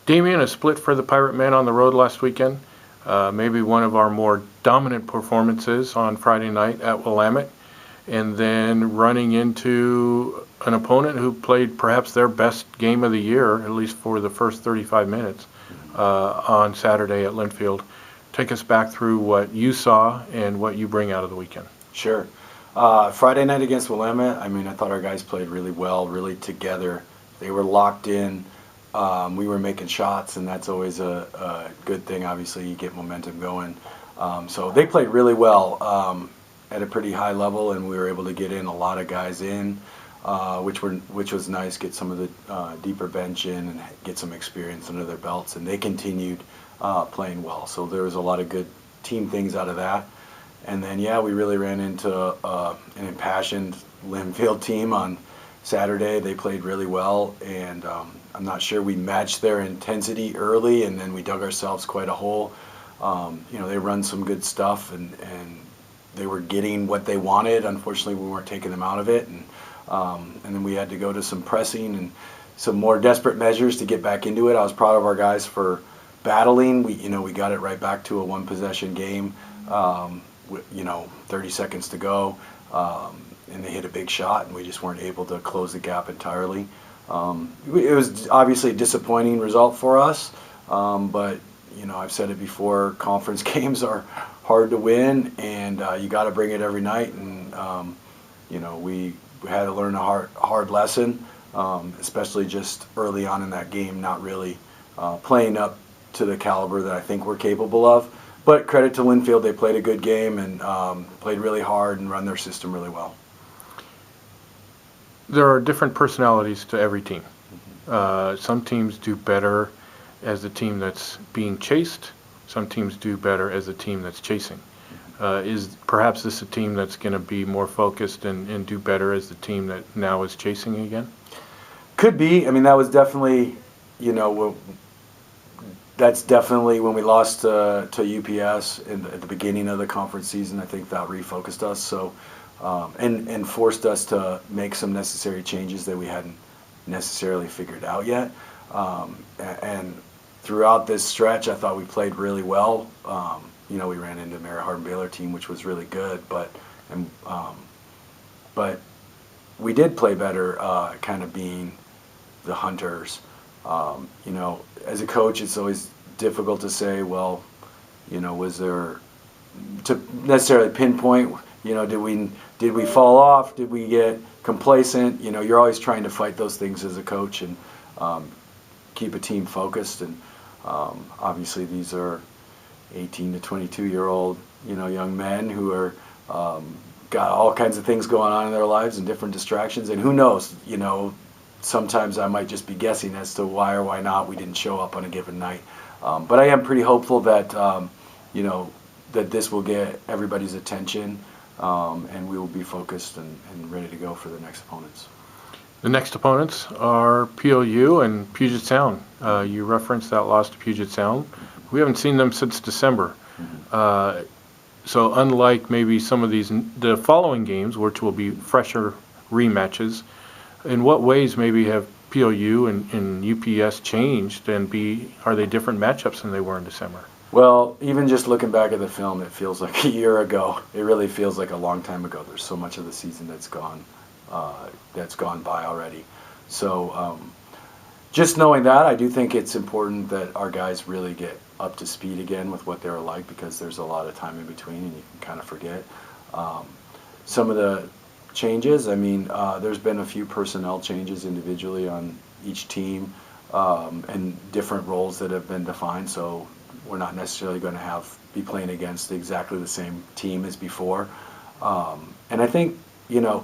Damion, a split for the Pirate Men on the road last weekend. Maybe one of our more dominant performances on Friday night at Willamette. And then running into an opponent who played perhaps their best game of the year, at least for the first 35 minutes, on Saturday at Linfield. Take us back through what you saw and what you bring out of the weekend. Sure. Friday night against Willamette, I mean, I thought our guys played really well, really together. They were locked in. We were making shots, and that's always a good thing. Obviously, you get momentum going. So they played really well at a pretty high level, and we were able to get in a lot of guys in, which was nice. Get some of the deeper bench in and get some experience under their belts, and they continued playing well. So there was a lot of good team things out of that. And then, yeah, we really ran into an impassioned Linfield team on Saturday. They played really well, and I'm not sure we matched their intensity early, and then we dug ourselves quite a hole. They run some good stuff, and they were getting what they wanted. Unfortunately, we weren't taking them out of it, and then we had to go to some pressing and some more desperate measures to get back into it. I was proud of our guys for battling. We got it right back to a one-possession game. 30 seconds to go, and they hit a big shot, and we just weren't able to close the gap entirely. It was obviously a disappointing result for us, but I've said it before, conference games are hard to win, and you got to bring it every night, and we had to learn a hard lesson, especially just early on in that game, not really playing up to the caliber that I think we're capable of. But credit to Linfield, they played a good game and played really hard and run their system really well. There are different personalities to every team. Some teams do better as the team that's being chased. Some teams do better as the team that's chasing. Is perhaps this a team that's going to be more focused and do better as the team that now is chasing again? Could be. I mean, that was definitely, that's definitely when we lost to UPS at the beginning of the conference season. I think that refocused us, so and forced us to make some necessary changes that we hadn't necessarily figured out yet. And throughout this stretch, I thought we played really well. We ran into a Mary Hardin Baylor team, which was really good, but we did play better, kind of being the hunters. As a coach, it's always difficult to say, well, was there to necessarily pinpoint, did we fall off? Did we get complacent? You're always trying to fight those things as a coach and keep a team focused. And obviously these are 18 to 22-year-old, young men who are got all kinds of things going on in their lives and different distractions. And who knows, sometimes I might just be guessing as to why or why not we didn't show up on a given night. But I am pretty hopeful that, that this will get everybody's attention, and we will be focused and ready to go for the next opponents. The next opponents are POU and Puget Sound. You referenced that loss to Puget Sound. We haven't seen them since December. So unlike maybe some of the following games, which will be fresher rematches, in what ways maybe have POU and UPS changed, and are they different matchups than they were in December? Well, even just looking back at the film, it feels like a year ago. It really feels like a long time ago. There's so much of the season that's gone by already. So just knowing that, I do think it's important that our guys really get up to speed again with what they were like, because there's a lot of time in between and you can kind of forget. Some of the changes, there's been a few personnel changes individually on each team, and different roles that have been defined, so we're not necessarily going to be playing against exactly the same team as before. And I think,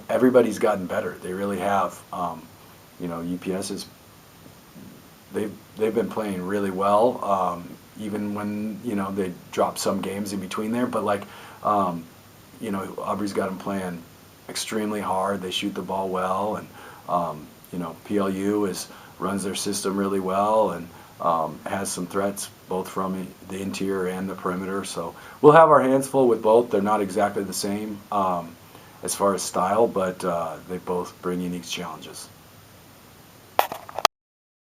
everybody's gotten better. They really have. UPS is, they've been playing really well, even when, they dropped some games in between there, but Aubrey's got them playing extremely hard. They shoot the ball well, and PLU runs their system really well, and has some threats both from the interior and the perimeter. So we'll have our hands full with both. They're not exactly the same as far as style, but they both bring unique challenges.